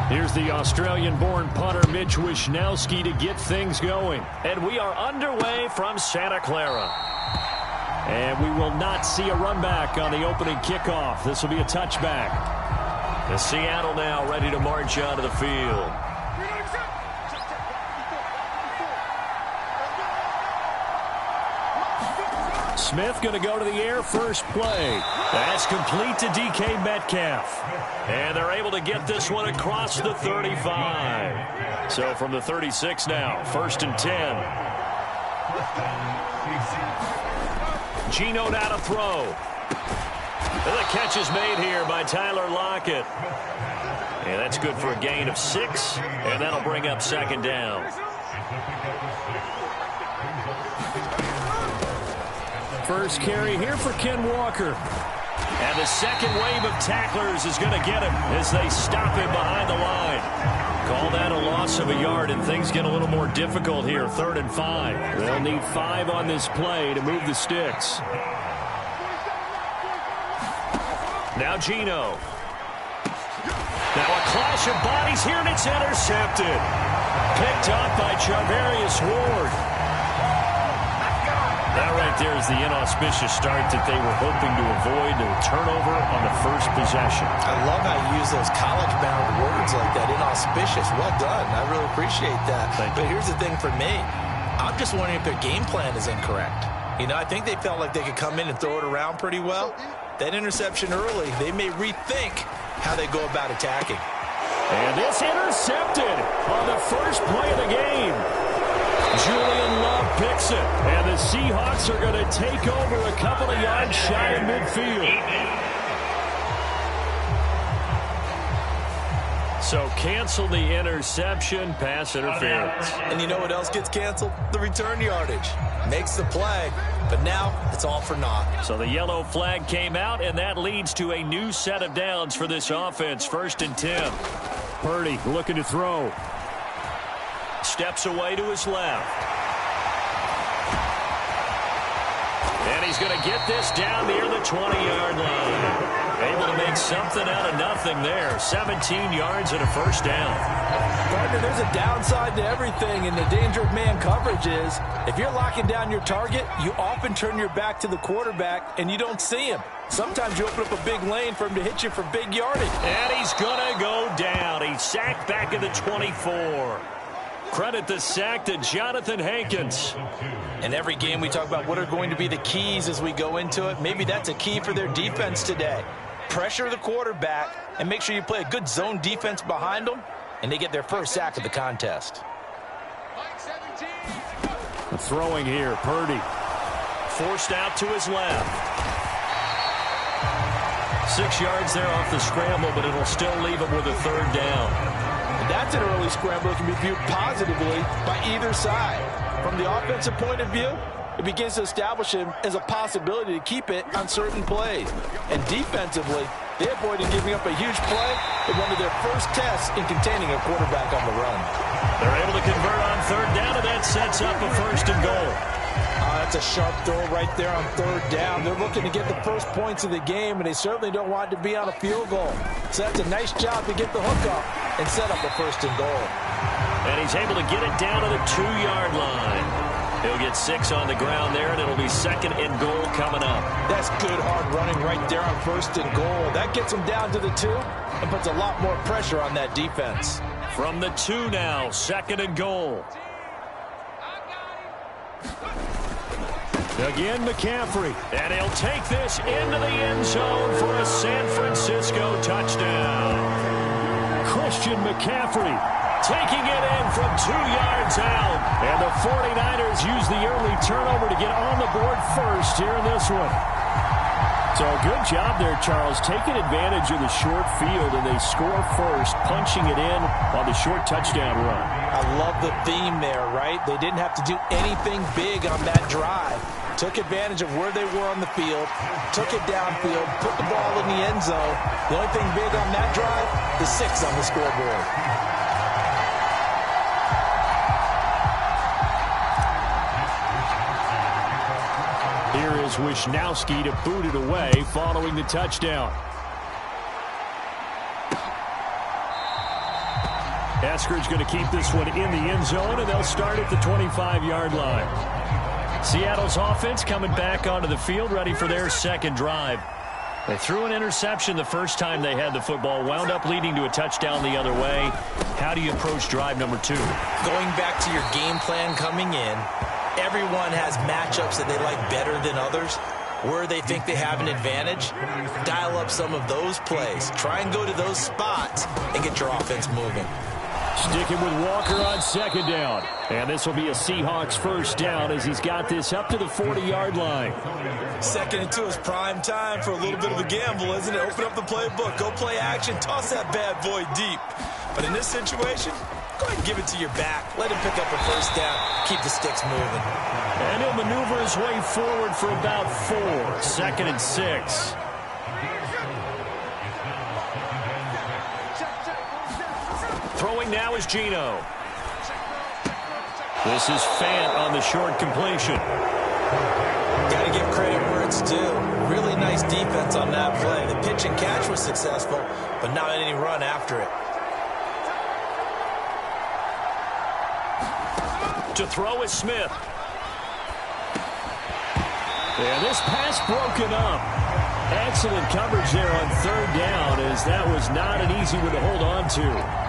Here's the Australian-born punter Mitch Wishnowsky to get things going. And we are underway from Santa Clara. And we will not see a run back on the opening kickoff. This will be a touchback. The Seattle now ready to march onto the field. Smith going to go to the air first play. That's complete to DK Metcalf. And they're able to get this one across the 35. So from the 36 now, 1st and 10. Geno now to throw. And the catch is made here by Tyler Lockett. And that's good for a gain of 6. And that'll bring up 2nd down. First carry here for Ken Walker. And the second wave of tacklers is going to get him as they stop him behind the line. Call that a loss of a yard, and things get a little more difficult here. 3rd and 5. They'll need 5 on this play to move the sticks. Now Geno. Now a clash of bodies here, and it's intercepted. Picked up by Charvarius Ward. That right there is the inauspicious start that they were hoping to avoid, a turnover on the first possession. I love how you use those college-bound words like that, inauspicious. Well done. I really appreciate that. But here's the thing for me. I'm just wondering if their game plan is incorrect. You know, I think they felt like they could come in and throw it around pretty well. That interception early, they may rethink how they go about attacking. And it's intercepted on the first play of the game. Julian Love picks it, and the Seahawks are going to take over a couple of yards shy of midfield. So cancel the interception, pass interference. And you know what else gets canceled? The return yardage. Makes the play, but now it's all for naught. So the yellow flag came out, and that leads to a new set of downs for this offense. 1st and 10. Purdy looking to throw. Steps away to his left. And he's going to get this down near the 20-yard line. Able to make something out of nothing there. 17 yards and a 1st down. Partner, there's a downside to everything, and the danger of man coverage is if you're locking down your target, you often turn your back to the quarterback and you don't see him. Sometimes you open up a big lane for him to hit you for big yardage. And he's going to go down. He's sacked back at the 24. Credit the sack to Jonathan Hankins. In every game we talk about what are going to be the keys as we go into it. Maybe that's a key for their defense today. Pressure the quarterback and make sure you play a good zone defense behind them, and they get their first sack of the contest. Throwing here, Purdy. Forced out to his left. 6 yards there off the scramble, but it'll still leave him with a 3rd down. That's an early scramble that can be viewed positively by either side. From the offensive point of view, it begins to establish him as a possibility to keep it on certain plays. And defensively, they avoided giving up a huge play in one of their first tests in containing a quarterback on the run. They're able to convert on 3rd down, and that sets up a 1st and goal. That's a sharp throw right there on 3rd down. They're looking to get the first points of the game, and they certainly don't want it to be on a field goal. So that's a nice job to get the hook up and set up a 1st and goal. And he's able to get it down to the 2-yard line. He'll get 6 on the ground there, and it'll be 2nd and goal coming up. That's good hard running right there on 1st and goal. That gets him down to the 2 and puts a lot more pressure on that defense. From the 2 now, 2nd and goal. Again, McCaffrey. And he'll take this into the end zone for a San Francisco touchdown. Christian McCaffrey taking it in from 2 yards out. And the 49ers use the early turnover to get on the board first here in this one. So good job there, Charles, taking advantage of the short field, and they score first, punching it in on the short touchdown run. I love the theme there, right? They didn't have to do anything big on that drive. Took advantage of where they were on the field, took it downfield, put the ball in the end zone. The only thing big on that drive, the 6 on the scoreboard. Here is Wishnowsky to boot it away following the touchdown. Eskridge going to keep this one in the end zone, and they'll start at the 25-yard line. Seattle's offense coming back onto the field, ready for their second drive. They threw an interception the first time they had the football, wound up leading to a touchdown the other way. How do you approach drive number 2? Going back to your game plan coming in, everyone has matchups that they like better than others. Where they think they have an advantage, dial up some of those plays. Try and go to those spots and get your offense moving. Sticking with Walker on second down. And this will be a Seahawks first down as he's got this up to the 40-yard line. 2nd and 2 is prime time for a little bit of a gamble, isn't it? Open up the playbook, go play action, toss that bad boy deep. But in this situation, go ahead and give it to your back. Let him pick up a first down. Keep the sticks moving. And he'll maneuver his way forward for about 4. 2nd and 6. Throwing now is Geno. This is Fant on the short completion. Got to give credit where it's due. Really nice defense on that play. The pitch and catch was successful, but not any run after it. To throw is Smith. And this pass broken up. Excellent coverage there on 3rd down, as that was not an easy one to hold on to.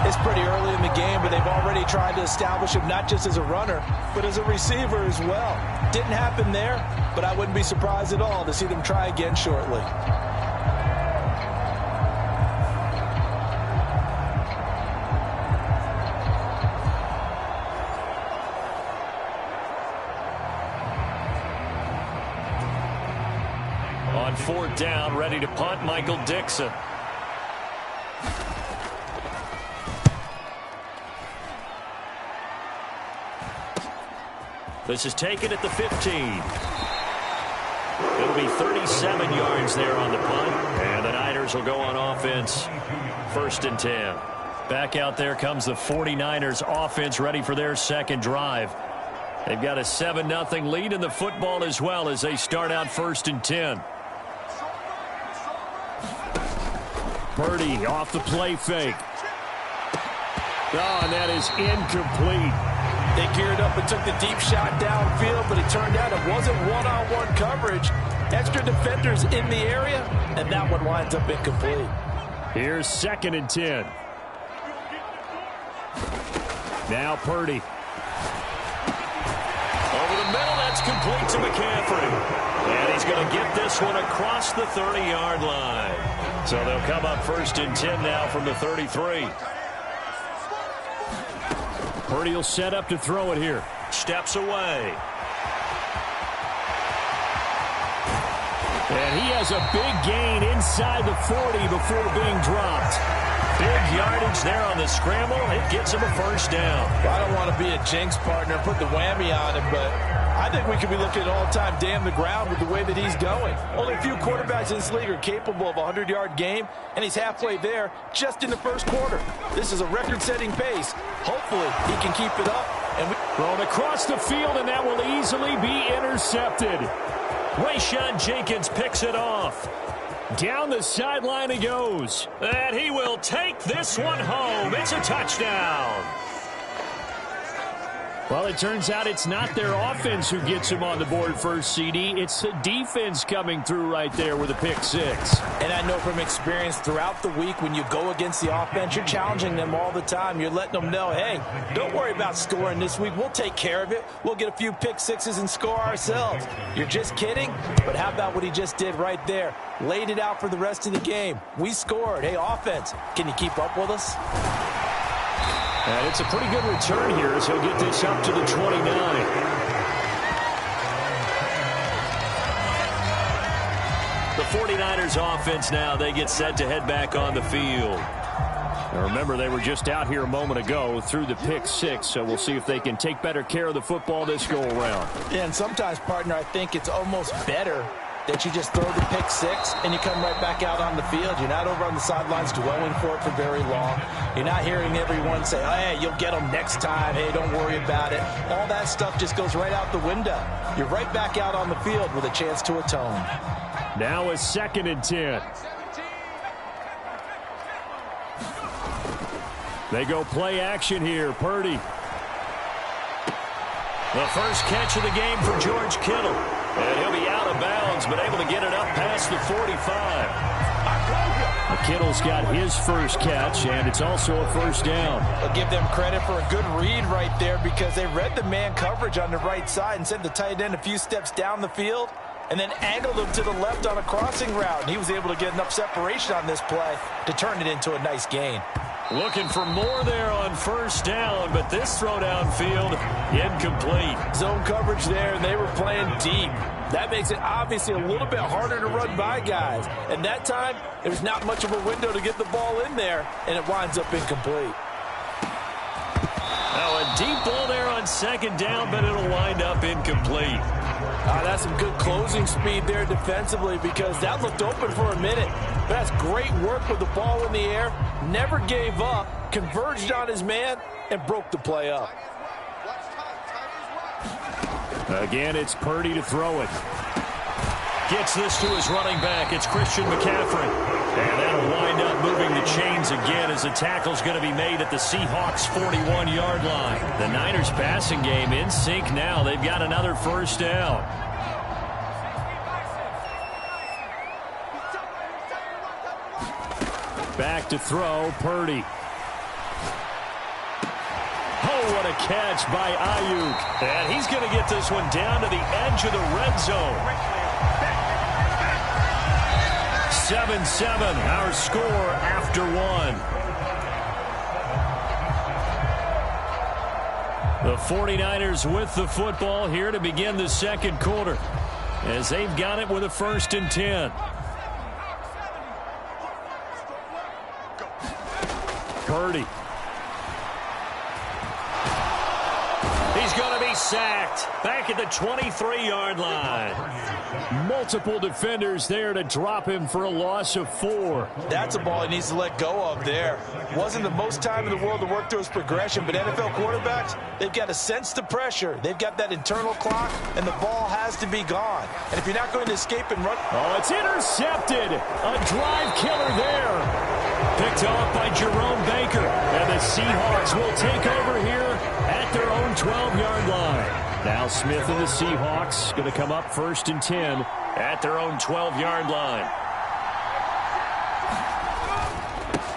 It's pretty early in the game, but they've already tried to establish him not just as a runner, but as a receiver as well. Didn't happen there, but I wouldn't be surprised at all to see them try again shortly. On 4th down, ready to punt, Michael Dixon. This is taken at the 15. It'll be 37 yards there on the punt. And the Niners will go on offense. 1st and 10. Back out there comes the 49ers offense, ready for their second drive. They've got a 7-0 lead in the football as well as they start out 1st and 10. Purdy off the play fake. Oh, and that is incomplete. They geared up and took the deep shot downfield, but it turned out it wasn't one-on-one coverage. Extra defenders in the area, and that one winds up incomplete. Here's 2nd and 10. Now Purdy. Over the middle, that's complete to McCaffrey. And he's going to get this one across the 30-yard line. So they'll come up 1st and 10 now from the 33. Purdy will set up to throw it here. Steps away. And he has a big gain inside the 40 before being dropped. Big yardage there on the scramble. It gets him a first down. I don't want to be a jinx partner and put the whammy on him, but I think we could be looking at all-time damn the ground with the way that he's going. Only a few quarterbacks in this league are capable of a 100-yard game, and he's halfway there just in the first quarter. This is a record-setting pace. Hopefully, he can keep it up. And thrown across the field, and that will easily be intercepted. Rayshawn Jenkins picks it off. Down the sideline he goes. And he will take this one home. It's a touchdown. Well, it turns out it's not their offense who gets him on the board first, CD. It's the defense coming through right there with a pick 6. And I know from experience throughout the week when you go against the offense, you're challenging them all the time. You're letting them know, hey, don't worry about scoring this week. We'll take care of it. We'll get a few pick 6s and score ourselves. You're just kidding? But how about what he just did right there? Laid it out for the rest of the game. We scored. Hey, offense, can you keep up with us? And it's a pretty good return here as he'll get this up to the 29. The 49ers offense now, they get set to head back on the field. Now remember, they were just out here a moment ago through the pick 6, so we'll see if they can take better care of the football this go-around. Yeah, and sometimes, partner, I think it's almost better that you just throw the pick 6 and you come right back out on the field. You're not over on the sidelines dwelling for it for very long. You're not hearing everyone say, hey, you'll get them next time. Hey, don't worry about it. All that stuff just goes right out the window. You're right back out on the field with a chance to atone. Now a 2nd and 10. They go play action here. Purdy. The first catch of the game for George Kittle. And he'll be out of bounds, but able to get it up past the 45. Kittle's got his first catch, and it's also a first down. I'll give them credit for a good read right there because they read the man coverage on the right side and sent the tight end a few steps down the field and then angled him to the left on a crossing route. And he was able to get enough separation on this play to turn it into a nice gain. Looking for more there on first down, but this throw downfield incomplete. Zone coverage there, and they were playing deep. That makes it obviously a little bit harder to run by guys. And that time, there's not much of a window to get the ball in there, and it winds up incomplete. Now a deep ball there on second down, but it'll wind up incomplete. That's some good closing speed there defensively because that looked open for a minute. That's great work with the ball in the air. Never gave up, converged on his man, and broke the play up. Again, it's Purdy to throw it. Gets this to his running back. It's Christian McCaffrey. And that'll wind up moving the chains again as the tackle's going to be made at the Seahawks' 41-yard line. The Niners passing game in sync now. They've got another first down. Back to throw, Purdy. Oh, what a catch by Ayuk. And he's going to get this one down to the edge of the red zone. 7-7, our score after one. The 49ers with the football here to begin the second quarter as they've got it with a 1st and 10. Purdy. He's going to be sacked back at the 23-yard line. Multiple defenders there to drop him for a loss of 4. That's a ball he needs to let go of there. Wasn't the most time in the world to work through his progression, but NFL quarterbacks, they've got to sense the pressure. They've got that internal clock, and the ball has to be gone. And if you're not going to escape and run... Oh, it's intercepted. A drive killer there. Picked off by Jerome Baker. And the Seahawks will take over here at their own 12-yard line. Now Smith and the Seahawks going to come up 1st and 10 at their own 12-yard line.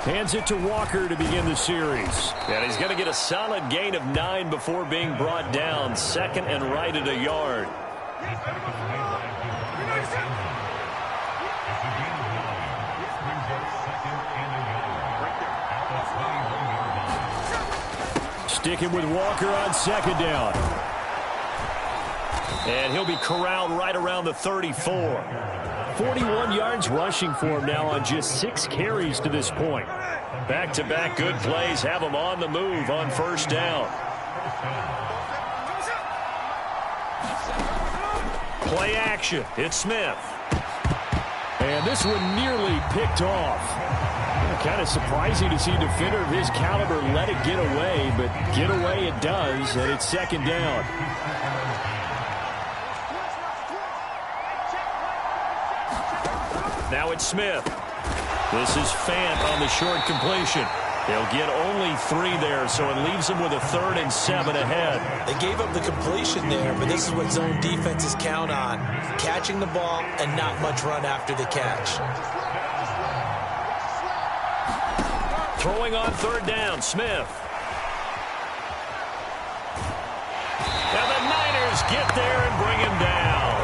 Hands it to Walker to begin the series. And he's going to get a solid gain of 9 before being brought down. 2nd and right at a yard. Sticking with Walker on 2nd down. And he'll be corralled right around the 34. 41 yards rushing for him now on just 6 carries to this point. Back-to-back good plays have him on the move on 1st down. Play action. It's Smith. And this one nearly picked off. Kind of surprising to see a defender of his caliber let it get away, but get away it does, and it's 2nd down. Now it's Smith. This is Fant on the short completion. They'll get only 3 there, so it leaves them with a 3rd and 7 ahead. They gave up the completion there, but this is what zone defenses count on. Catching the ball and not much run after the catch. Throwing on 3rd down, Smith. And the Niners get there and bring him down.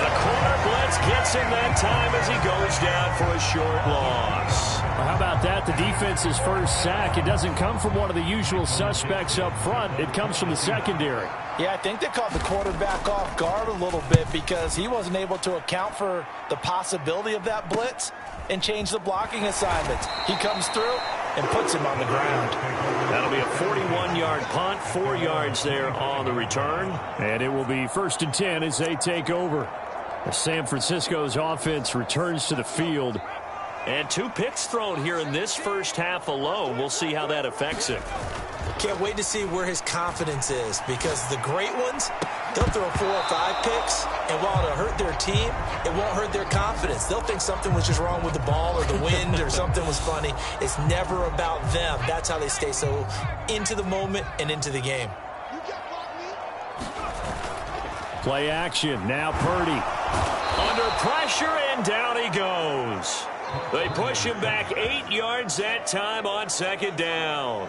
The corner blitz gets him that time as he goes down for a short loss. Well, how about that? The defense's first sack. It doesn't come from one of the usual suspects up front. It comes from the secondary. Yeah, I think they caught the quarterback off guard a little bit because he wasn't able to account for the possibility of that blitz and change the blocking assignments. He comes through and puts him on the ground. That'll be a 41-yard punt, 4 yards there on the return. And it will be 1st and 10 as they take over. San Francisco's offense returns to the field. And 2 picks thrown here in this first half alone. We'll see how that affects him. Can't wait to see where his confidence is because the great ones, They'll throw 4 or 5 picks, and while it'll hurt their team, it won't hurt their confidence. They'll think something was just wrong with the ball or the wind or something was funny. It's never about them. That's how they stay so into the moment and into the game. Play action. Now Purdy. Under pressure, and down he goes. They push him back 8 yards that time on second down.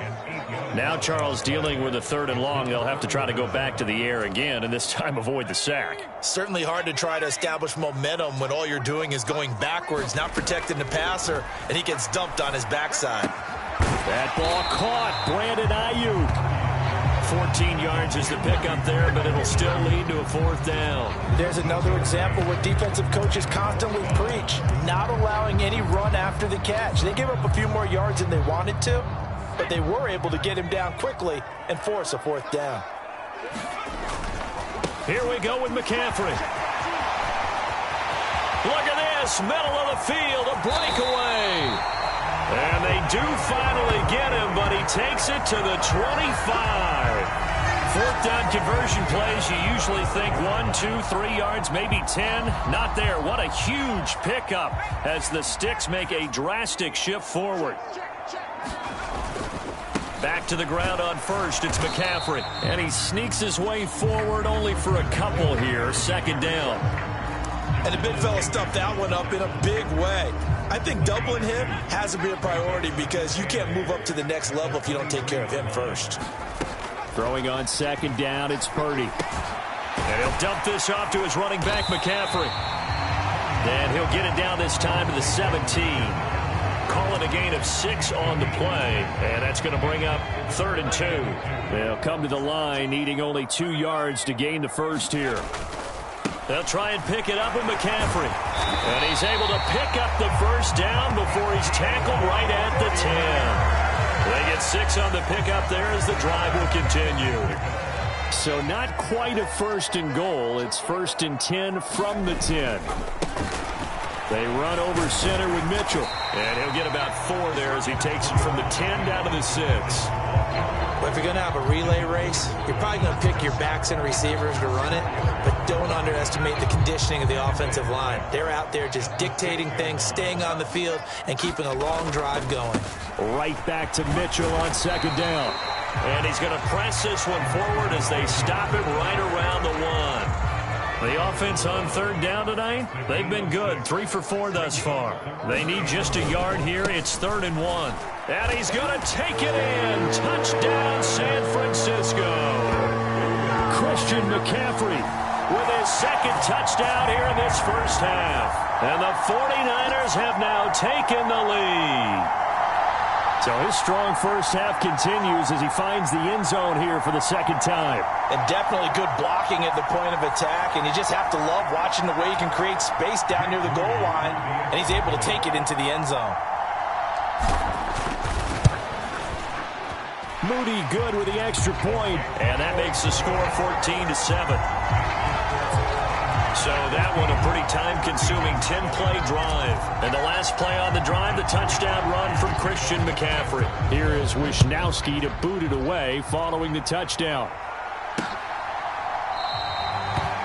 Now Charles dealing with a 3rd and long. They'll have to try to go back to the air again, and this time avoid the sack. Certainly hard to try to establish momentum when all you're doing is going backwards, not protecting the passer, and he gets dumped on his backside. That ball caught. Brandon Ayuk. 14 yards is the pickup there, but it'll still lead to a 4th down. There's another example where defensive coaches constantly preach, not allowing any run after the catch. They gave up a few more yards than they wanted to, but they were able to get him down quickly and force a 4th down. Here we go with McCaffrey. Look at this, middle of the field, a breakaway. And they do finally get him, but he takes it to the 25. 4th down conversion plays, you usually think 1, 2, 3 yards, maybe 10. Not there. What a huge pickup as the Sticks make a drastic shift forward. Back to the ground on first. It's McCaffrey. And he sneaks his way forward only for a couple here. 2nd down. And the big fella stuffed that one up in a big way. I think doubling him has to be a priority because you can't move up to the next level if you don't take care of him first. Throwing on 2nd down, it's Purdy. And he'll dump this off to his running back, McCaffrey. And he'll get it down this time to the 17. Call it a gain of 6 on the play. And that's going to bring up 3rd and 2. They'll come to the line, needing only 2 yards to gain the first here. They'll try and pick it up with McCaffrey. And he's able to pick up the 1st down before he's tackled right at the 10. They get 6 on the pickup there as the drive will continue. So not quite a 1st and goal. It's 1st and 10 from the 10. They run over center with Mitchell. And he'll get about 4 there as he takes it from the 10 down to the 6. But if you're going to have a relay race, you're probably going to pick your backs and receivers to run it, but don't underestimate the conditioning of the offensive line. They're out there just dictating things, staying on the field, and keeping a long drive going. Right back to Mitchell on 2nd down. And he's going to press this one forward as they stop him right around the 1. The offense on 3rd down tonight, they've been good. 3 for 4 thus far. They need just a yard here. It's 3rd and 1. And he's going to take it in. Touchdown, San Francisco. Christian McCaffrey with his 2nd touchdown here in this first half. And the 49ers have now taken the lead. So his strong first half continues as he finds the end zone here for the 2nd time. And definitely good blocking at the point of attack. And you just have to love watching the way he can create space down near the goal line. And he's able to take it into the end zone. Moody good with the extra point. And that makes the score 14-7. So that one a pretty time-consuming 10-play drive. And the last play on the drive, the touchdown run from Christian McCaffrey. Here is Wisnowski to boot it away following the touchdown.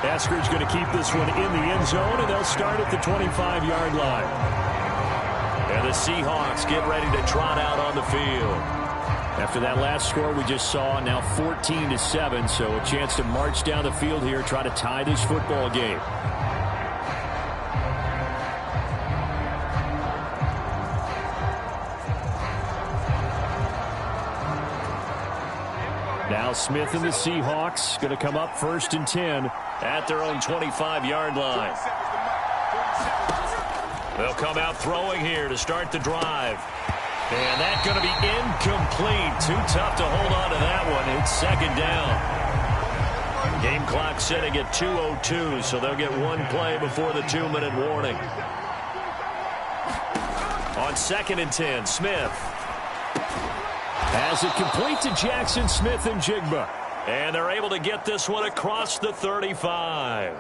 Esker's going to keep this one in the end zone, and they'll start at the 25-yard line. And the Seahawks get ready to trot out on the field. After that last score we just saw, now 14-7, so a chance to march down the field here, try to tie this football game. Now Smith and the Seahawks going to come up 1st and 10 at their own 25-yard line. They'll come out throwing here to start the drive. And that's going to be incomplete. Too tough to hold on to that one. It's 2nd down. Game clock setting at 2:02, so they'll get 1 play before the 2-minute warning. On 2nd and 10, Smith. Has it complete to Jackson Smith and Jigba. And they're able to get this one across the 35.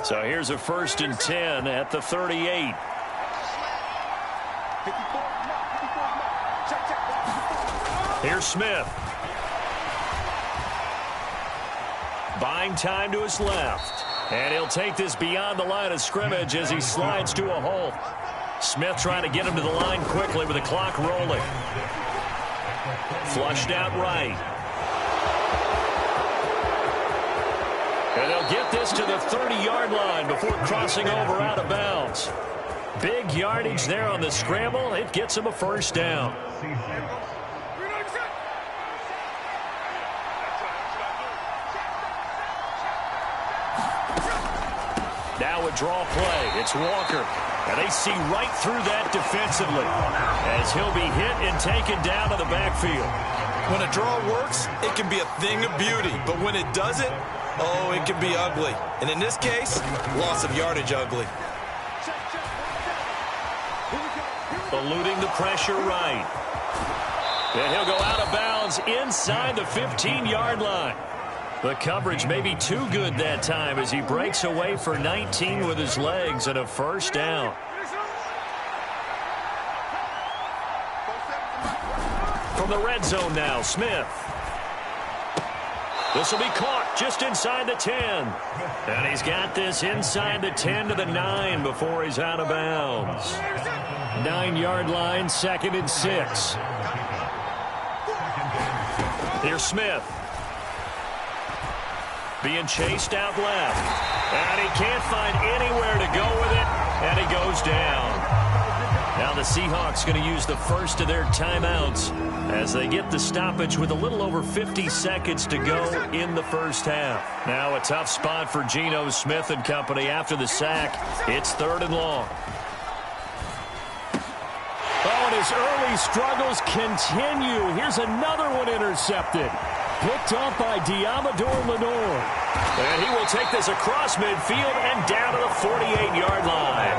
So here's a 1st and 10 at the 38. Here's Smith. buying time to his left. And he'll take this beyond the line of scrimmage as he slides to a halt. Smith trying to get him to the line quickly with the clock rolling. Flushed out right. And they'll get this to the 30-yard line before crossing over out of bounds. Big yardage there on the scramble. It gets him a first down. Now a draw play. It's Walker. And they see right through that defensively as he'll be hit and taken down to the backfield. When a draw works, it can be a thing of beauty. But when it doesn't, oh, it can be ugly. And in this case, loss of yardage ugly. Eluding the pressure right. And he'll go out of bounds inside the 15-yard line. The coverage may be too good that time as he breaks away for 19 with his legs and a first down. From the red zone now, Smith. This will be caught just inside the 10. And he's got this inside the 10 to the 9 before he's out of bounds. 9-yard line, 2nd and 6. Here's Smith. Being chased out left. And he can't find anywhere to go with it. And he goes down. Now the Seahawks going to use the first of their timeouts as they get the stoppage with a little over 50 seconds to go in the first half. Now a tough spot for Geno Smith and company after the sack. It's 3rd and long. Oh, and his early struggles continue. Here's another one intercepted. Picked up by Diamador Lenore. And he will take this across midfield and down to the 48-yard line.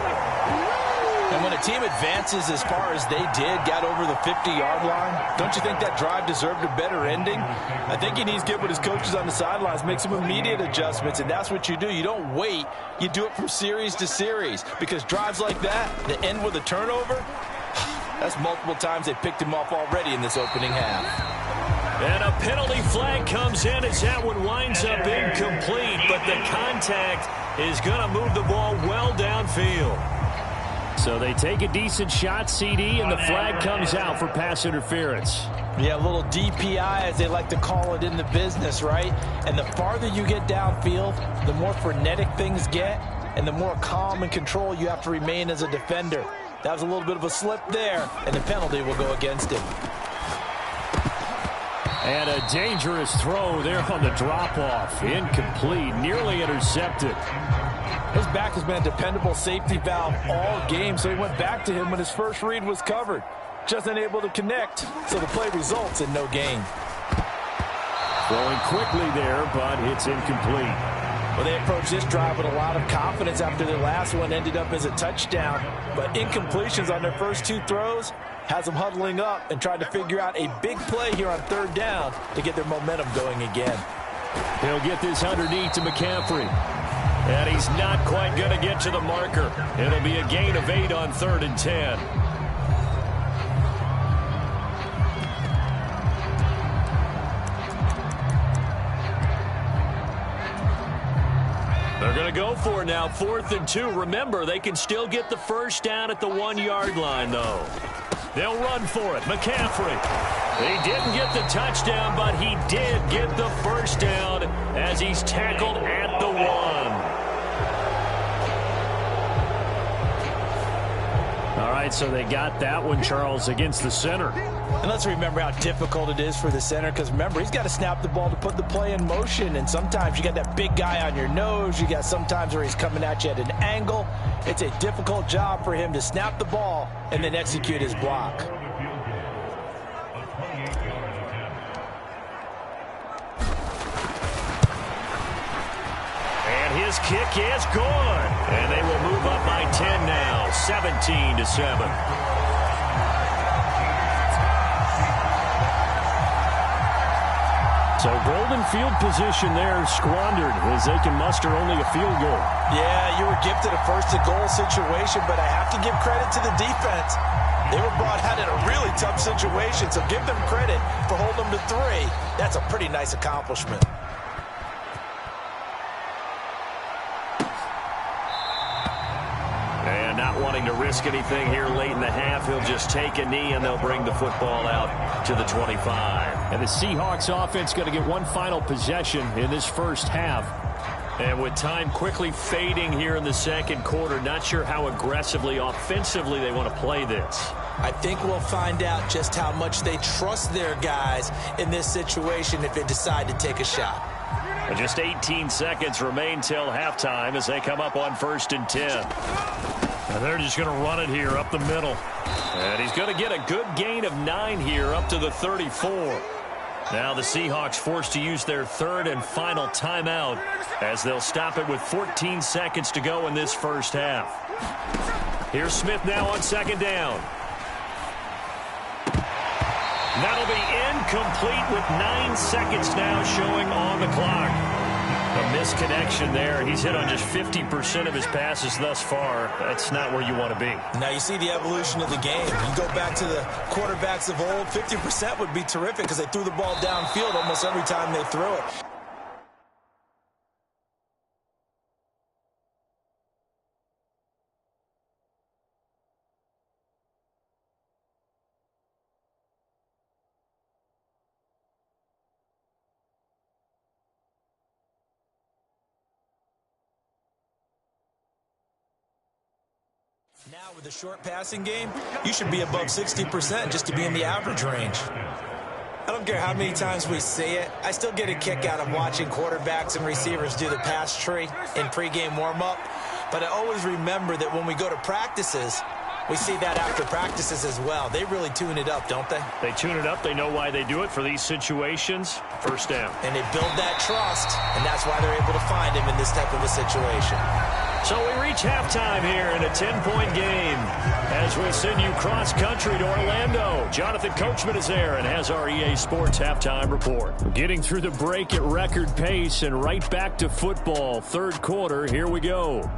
And when a team advances as far as they did, got over the 50-yard line, don't you think that drive deserved a better ending? I think he needs to get with his coaches on the sidelines, make some immediate adjustments, and that's what you do. You don't wait. You do it from series to series, because drives like that end with a turnover, that's multiple times they picked him off already in this opening half. And a penalty flag comes in as that one winds up incomplete, but the contact is going to move the ball well downfield. So they take a decent shot, CD, and the flag comes out for pass interference. Yeah, a little DPI, as they like to call it in the business, right? And the farther you get downfield, the more frenetic things get, and the more calm and control you have to remain as a defender. That was a little bit of a slip there, and the penalty will go against him. And a dangerous throw there on the drop-off. Incomplete, nearly intercepted. His back has been a dependable safety valve all game, so he went back to him when his first read was covered. Just unable to connect, so the play results in no gain. Throwing quickly there, but it's incomplete. Well, they approached this drive with a lot of confidence after their last one ended up as a touchdown. But incompletions on their first 2 throws has them huddling up and trying to figure out a big play here on 3rd down to get their momentum going again. He'll get this underneath to McCaffrey. And he's not quite going to get to the marker. It'll be a gain of 8 on 3rd and 10. They're going to go for it now, 4th and 2. Remember, they can still get the first down at the 1-yard line, though. They'll run for it. McCaffrey. He didn't get the touchdown, but he did get the first down as he's tackled at the 1. All right, so they got that one, Charles, against the center. And let's remember how difficult it is for the center, because remember, he's got to snap the ball to put the play in motion, and sometimes you got that big guy on your nose. You got sometimes where he's coming at you at an angle. It's a difficult job for him to snap the ball and then execute his block. And his kick is good. And they will move up by 10 now, 17-7. So golden field position there squandered as they can muster only a field goal. Yeah, you were gifted a first-to-goal situation, but I have to give credit to the defense. They were brought out in a really tough situation, so give them credit for holding them to 3. That's a pretty nice accomplishment. wanting to risk anything here late in the half. He'll just take a knee, and they'll bring the football out to the 25. And the Seahawks offense going to get one final possession in this first half. And with time quickly fading here in the second quarter, not sure how aggressively, offensively they want to play this. I think we'll find out just how much they trust their guys in this situation if they decide to take a shot. And just 18 seconds remain till halftime as they come up on 1st and 10. And they're just going to run it here up the middle. And he's going to get a good gain of 9 here up to the 34. Now the Seahawks forced to use their third and final timeout as they'll stop it with 14 seconds to go in this first half. Here's Smith now on 2nd down. That'll be incomplete with 9 seconds now showing on the clock. A misconnection there. He's hit on just 50% of his passes thus far. That's not where you want to be. Now you see the evolution of the game. You go back to the quarterbacks of old, 50% would be terrific because they threw the ball downfield almost every time they threw it. Now with the short passing game, you should be above 60% just to be in the average range. I don't care how many times we say it, I still get a kick out of watching quarterbacks and receivers do the pass tree in pregame warm-up. But I always remember that when we go to practices, we see that after practices as well. They really tune it up, don't they? They tune it up. They know why they do it for these situations. 1st down. And they build that trust, and that's why they're able to find him in this type of a situation. So we reach halftime here in a 10-point game as we send you cross-country to Orlando. Jonathan Coachman is there and has our EA Sports halftime report. Getting through the break at record pace and right back to football. 3rd quarter, here we go.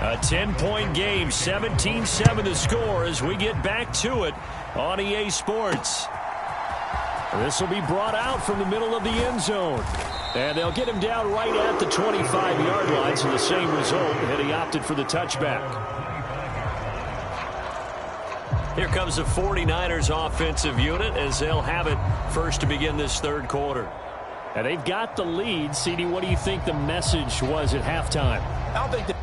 A 10-point game, 17-7 the score as we get back to it on EA Sports. This will be brought out from the middle of the end zone. And they'll get him down right at the 25-yard line, so the same result, and he opted for the touchback. Here comes the 49ers offensive unit as they'll have it first to begin this third quarter. And they've got the lead. CD, what do you think the message was at halftime? I don't think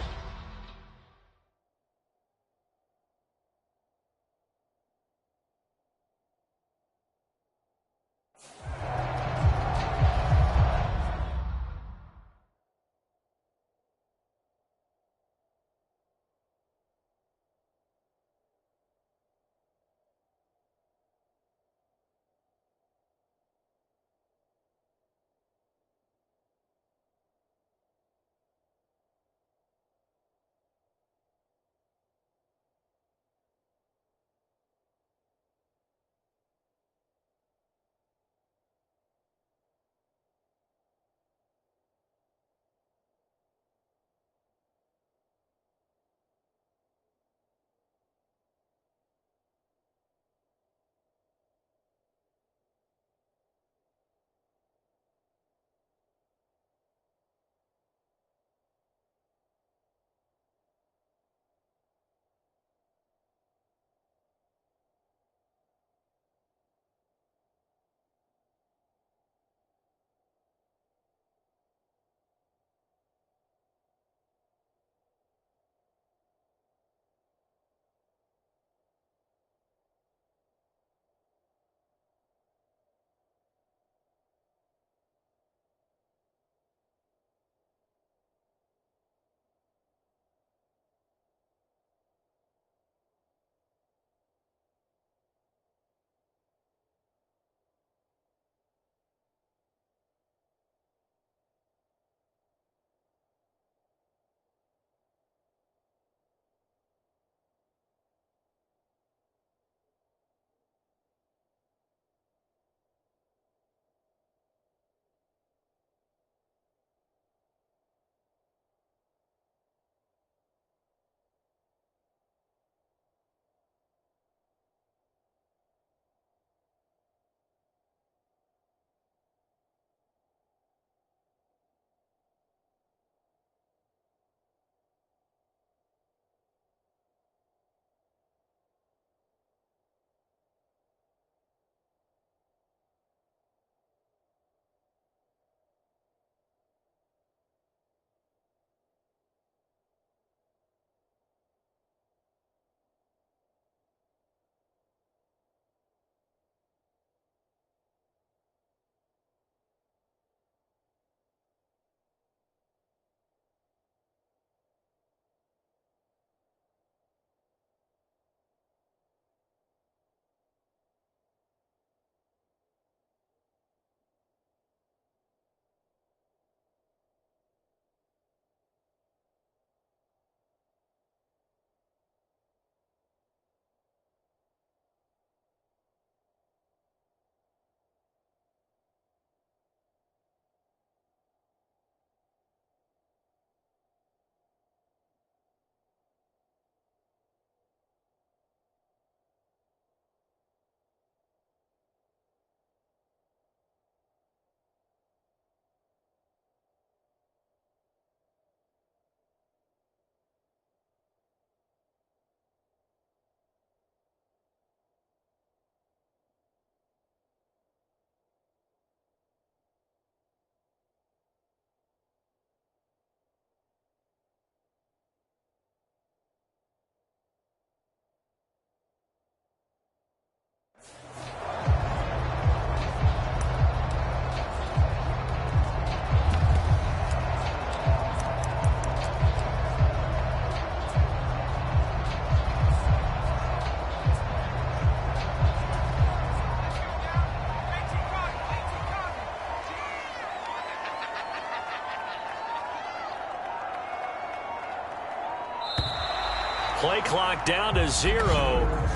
Play clock down to 0,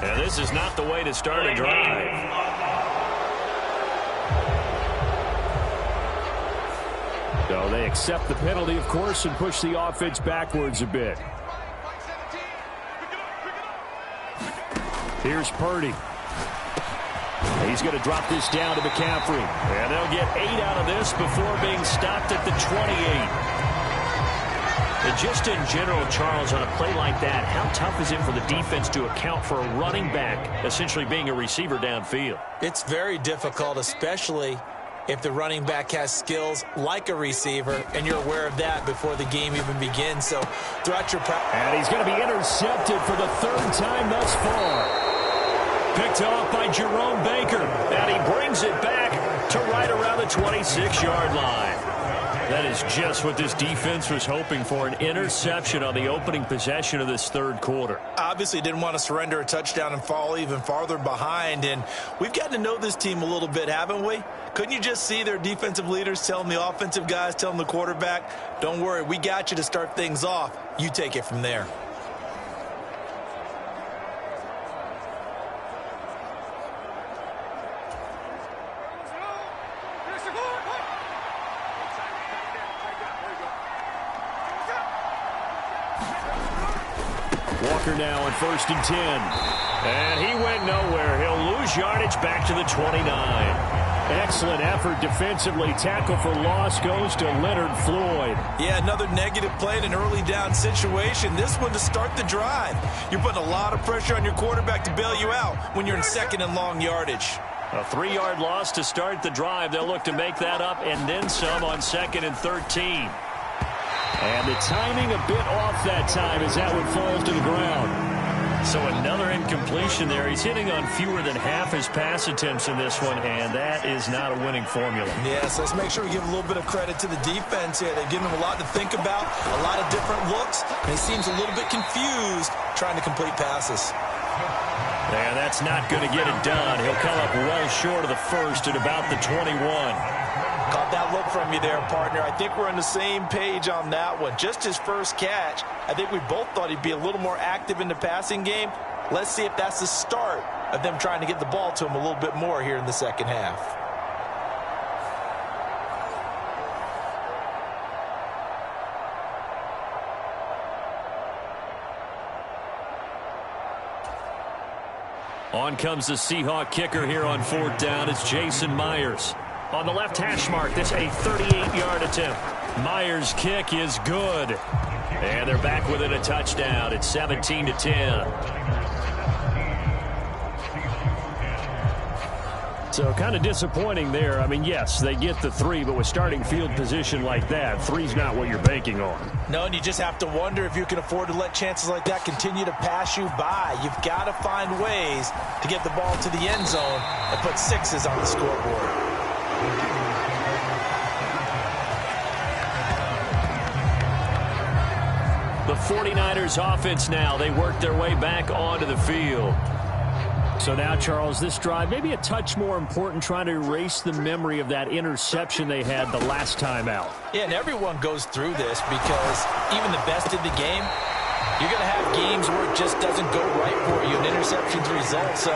and this is not the way to start a drive. So they accept the penalty, of course, and push the offense backwards a bit. Here's Purdy. He's going to drop this down to McCaffrey. And they'll get 8 out of this before being stopped at the 28. And just in general, Charles, on a play like that, how tough is it for the defense to account for a running back essentially being a receiver downfield? It's very difficult, especially if the running back has skills like a receiver, and you're aware of that before the game even begins. So throughout your practice. And he's going to be intercepted for the 3rd time thus far. Picked off by Jerome Baker. And he brings it back to right around the 26-yard line. That is just what this defense was hoping for, an interception on the opening possession of this 3rd quarter. Obviously didn't want to surrender a touchdown and fall even farther behind, and we've gotten to know this team a little bit, haven't we? Couldn't you just see their defensive leaders telling the offensive guys, telling the quarterback, don't worry, we got you to start things off. You take it from there. Walker now on 1st and 10. And he went nowhere. He'll lose yardage back to the 29. Excellent effort defensively. Tackle for loss goes to Leonard Floyd. Yeah, another negative play in an early down situation. This one to start the drive. You're putting a lot of pressure on your quarterback to bail you out when you're in 2nd and long yardage. A 3-yard loss to start the drive. They'll look to make that up and then some on 2nd and 13. And the timing a bit off that time as that one falls to the ground. So another incompletion there. He's hitting on fewer than half his pass attempts in this one, and that is not a winning formula. Yes, let's make sure we give a little bit of credit to the defense here. They've given him a lot to think about, a lot of different looks, and he seems a little bit confused trying to complete passes. And that's not going to get it done. He'll come up well short of the 1st at about the 21. Caught that look from you there, partner. I think we're on the same page on that one. Just his first catch. I think we both thought he'd be a little more active in the passing game. Let's see if that's the start of them trying to get the ball to him a little bit more here in the 2nd half. On comes the Seahawk kicker here on 4th down. It's Jason Myers. On the left hash mark, this a 38-yard attempt. Myers' kick is good. And they're back within a touchdown. It's 17-10. So kind of disappointing there. I mean, yes, they get the 3, but with starting field position like that, 3's not what you're banking on. No, and you just have to wonder if you can afford to let chances like that continue to pass you by. You've got to find ways to get the ball to the end zone and put 6s on the scoreboard. The 49ers offense now, they work their way back onto the field. So now, Charles, this drive maybe a touch more important, trying to erase the memory of that interception they had the last time out. Yeah, and everyone goes through this because even the best in the game, you're going to have games where it just doesn't go right for you, and interceptions result. So,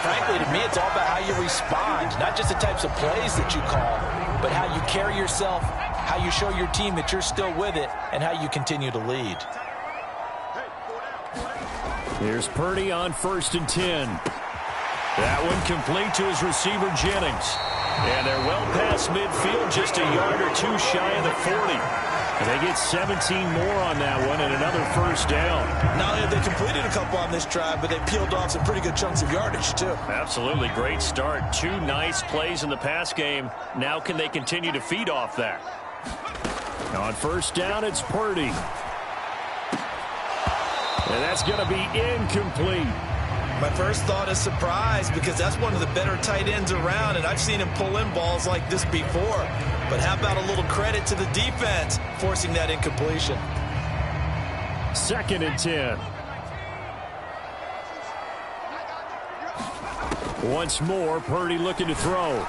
frankly, to me, it's all about how you respond, not just the types of plays that you call, but how you carry yourself, how you show your team that you're still with it, and how you continue to lead. Here's Purdy on 1st and 10. That one complete to his receiver, Jennings. And they're well past midfield, just a yard or 2 shy of the 40. And they get 17 more on that one and another 1st down. Not only have they completed a couple on this drive, but they peeled off some pretty good chunks of yardage, too. Absolutely. Great start. 2 nice plays in the pass game. Now can they continue to feed off that? On 1st down, it's Purdy. And that's going to be incomplete. My first thought is surprise because that's one of the better tight ends around, and I've seen him pull in balls like this before. But how about a little credit to the defense forcing that incompletion? 2nd and 10. Once more, Purdy looking to throw.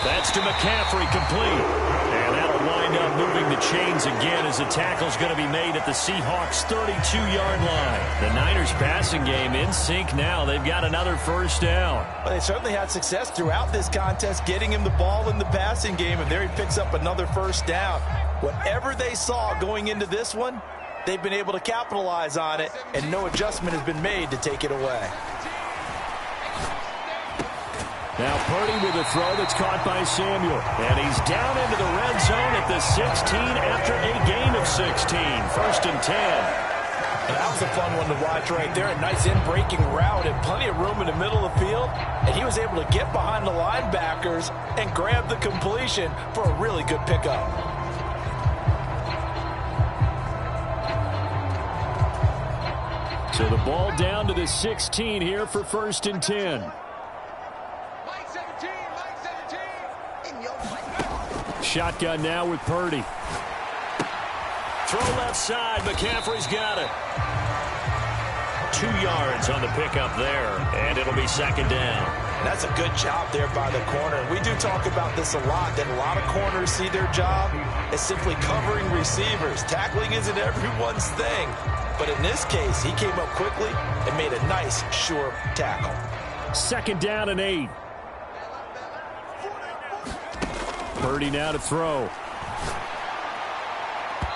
That's to McCaffrey, complete. And that'll wind up moving the chains again as the tackle's going to be made at the Seahawks' 32-yard line. The Niners passing game in sync now. They've got another 1st down. Well, they certainly had success throughout this contest getting him the ball in the passing game, and there he picks up another 1st down. Whatever they saw going into this one, they've been able to capitalize on it, and no adjustment has been made to take it away. Now Purdy with a throw that's caught by Samuel. And he's down into the red zone at the 16 after a gain of 16. 1st and 10. And that was a fun one to watch right there. A nice in-breaking route and plenty of room in the middle of the field. And he was able to get behind the linebackers and grab the completion for a really good pickup. So the ball down to the 16 here for 1st and 10. Shotgun now with Purdy. Throw left side. McCaffrey's got it. 2 yards on the pickup there, and it'll be 2nd down. That's a good job there by the corner. We do talk about this a lot, that a lot of corners see their job as simply covering receivers. Tackling isn't everyone's thing. But in this case, he came up quickly and made a nice, sure tackle. 2nd down and 8. Purdy now to throw.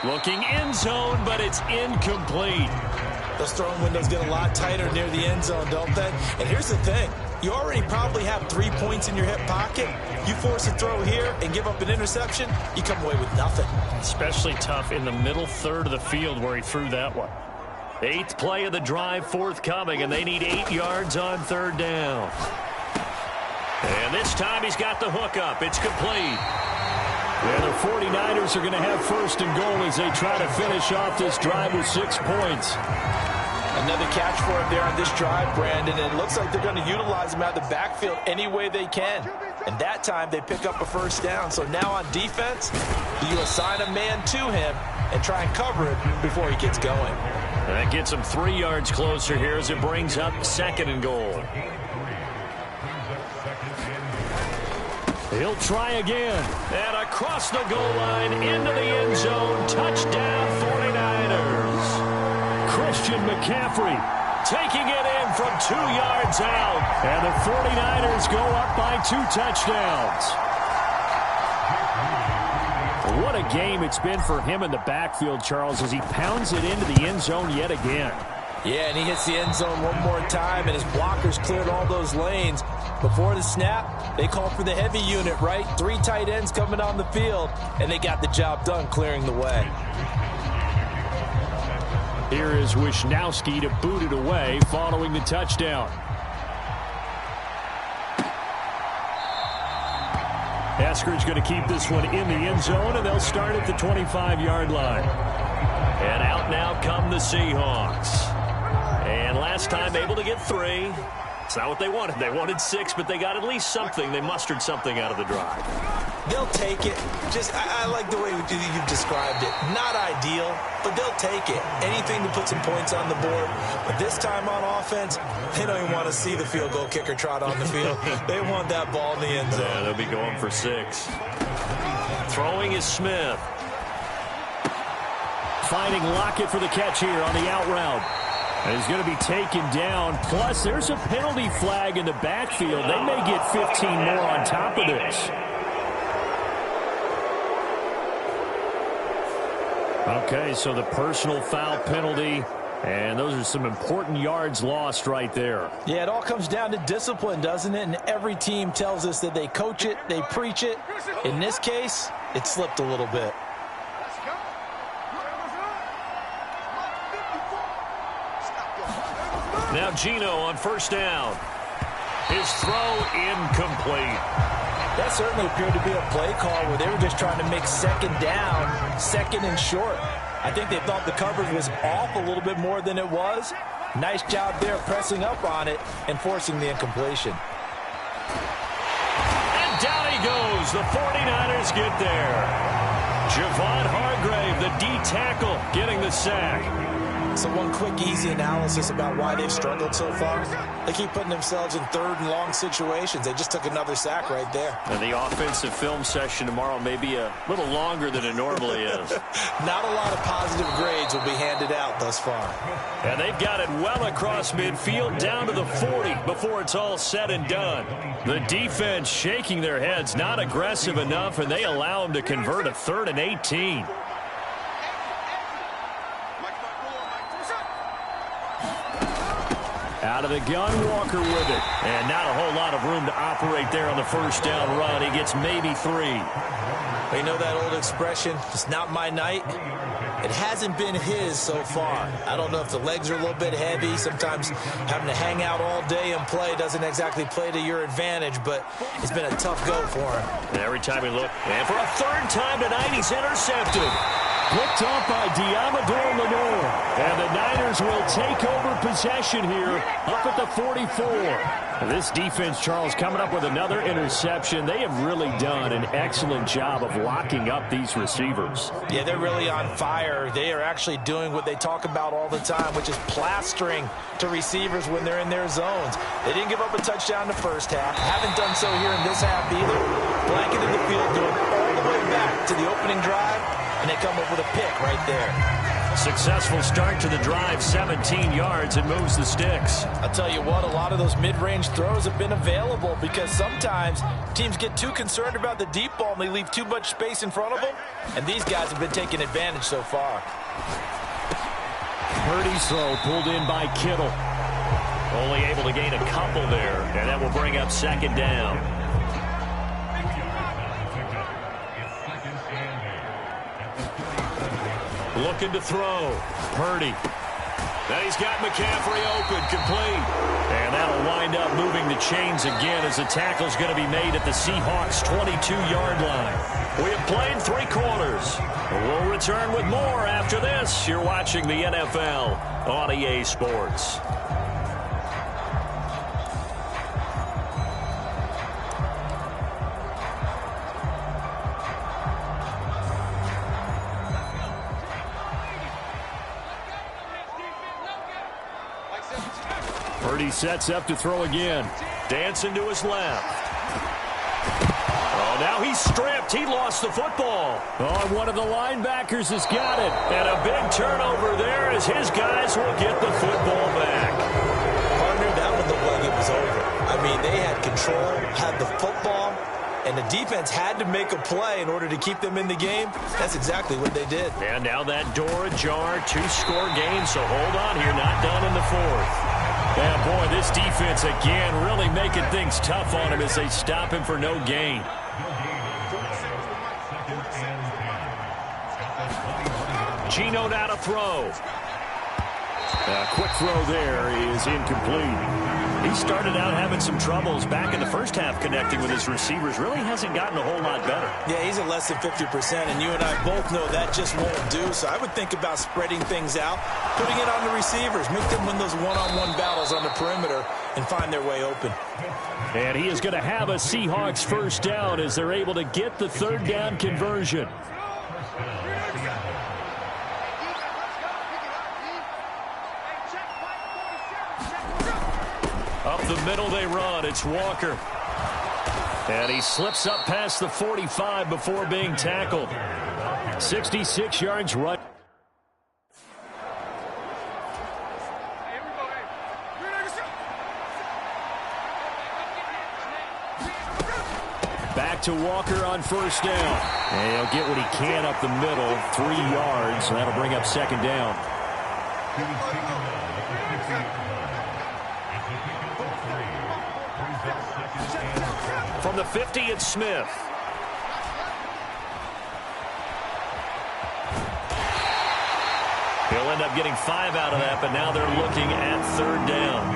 Looking end zone, but it's incomplete. Those throwing windows get a lot tighter near the end zone, don't they? And here's the thing. You already probably have 3 points in your hip pocket. You force a throw here and give up an interception, you come away with nothing. Especially tough in the middle third of the field where he threw that one. 8th play of the drive forthcoming, and they need 8 yards on 3rd down. And this time he's got the hook up. It's complete. And the 49ers are going to have 1st and goal as they try to finish off this drive with 6 points. Another catch for him there on this drive, Brandon. And it looks like they're going to utilize him out of the backfield any way they can. And that time they pick up a 1st down. So now on defense, do you assign a man to him and try and cover it before he gets going? That gets him 3 yards closer here as it brings up 2nd and goal. He'll try again. And across the goal line into the end zone. Touchdown 49ers. Christian McCaffrey taking it in from 2 yards out. And the 49ers go up by 2 touchdowns. What a game it's been for him in the backfield, Charles, as he pounds it into the end zone yet again. Yeah, and he hits the end zone one more time, and his blockers cleared all those lanes. Before the snap, they called for the heavy unit, right? 3 tight ends coming on the field, and they got the job done clearing the way. Here is Wisnowski to boot it away following the touchdown. Eskridge going to keep this one in the end zone, and they'll start at the 25-yard line. And out now come the Seahawks. And last time able to get 3. It's not what they wanted. They wanted 6, but they got at least something. They mustered something out of the drive. They'll take it. I like the way you've described it. Not ideal, but they'll take it. Anything to put some points on the board. But this time on offense, they don't even want to see the field goal kicker trot on the field. They want that ball in the end zone. Yeah, they'll be going for 6. Throwing is Smith. Finding Lockett for the catch here on the out route. And he's going to be taken down. Plus, there's a penalty flag in the backfield. They may get 15 more on top of this. Okay, so the personal foul penalty, and those are some important yards lost right there. Yeah, it all comes down to discipline, doesn't it? And every team tells us that they coach it, they preach it. In this case, it slipped a little bit. Now Gino on 1st down. His throw incomplete. That certainly appeared to be a play call where they were just trying to make 2nd down, 2nd and short. I think they thought the coverage was off a little bit more than it was. Nice job there pressing up on it and forcing the incompletion. And down he goes. The 49ers get there. Javon Hargrave, the D tackle, getting the sack. So one quick, easy analysis about why they've struggled so far. They keep putting themselves in 3rd and long situations. They just took another sack right there. And the offensive film session tomorrow may be a little longer than it normally is. Not a lot of positive grades will be handed out thus far. And they've got it well across midfield down to the 40 before it's all said and done. The defense shaking their heads, not aggressive enough, and they allow them to convert a 3rd and 18. Out of the gun, Walker with it. And not a whole lot of room to operate there on the first down run. He gets maybe 3. You know that old expression, it's not my night? It hasn't been his so far. I don't know if the legs are a little bit heavy. Sometimes having to hang out all day and play doesn't exactly play to your advantage, but it's been a tough go for him. And every time we look, and for a third time tonight, he's intercepted. Picked off by Diamador Lenore. And the Niners will take over possession here up at the 44. And this defense, Charles, coming up with another interception. They have really done an excellent job of locking up these receivers. Yeah, they're really on fire. They are actually doing what they talk about all the time, which is plastering to receivers when they're in their zones. They didn't give up a touchdown in the first half. Haven't done so here in this half either. Blanketed the field, going all the way back to the opening drive. And they come up with a pick right there. Successful start to the drive, 17 yards, and moves the sticks. I'll tell you what, a lot of those mid-range throws have been available because sometimes teams get too concerned about the deep ball and they leave too much space in front of them. And these guys have been taking advantage so far. Purdy's throw pulled in by Kittle. Only able to gain a couple there, and that will bring up second down. Looking to throw. Purdy. Then he's got McCaffrey open, complete. And that'll wind up moving the chains again as the tackle's going to be made at the Seahawks' 22-yard line. We have played 3 quarters. We'll return with more after this. You're watching the NFL on EA Sports. Purdy sets up to throw again. Dancing to his left. Oh, now he's stripped. He lost the football. Oh, one of the linebackers has got it. And a big turnover there as his guys will get the football back. Partner, that one looked like it was over. I mean, they had control, had the football, and the defense had to make a play in order to keep them in the game. That's exactly what they did. And now that door ajar, 2-score game, so hold on here, not done in the 4th. Yeah, boy, this defense again really making things tough on him as they stop him for no gain. Geno now to throw. A quick throw there is incomplete. He started out having some troubles back in the first half connecting with his receivers. Really hasn't gotten a whole lot better. Yeah, he's at less than 50%, and you and I both know that just won't do. So I would think about spreading things out, putting it on the receivers, make them win those one-on-one battles on the perimeter and find their way open. And he is going to have a Seahawks first down as they're able to get the third down conversion. Up the middle they run. It's Walker. And he slips up past the 45 before being tackled. 66 yards right. Back to Walker on first down. And he'll get what he can up the middle. 3 yards. That'll bring up second down. From the 50, it's Smith. He'll end up getting 5 out of that, but now they're looking at third down.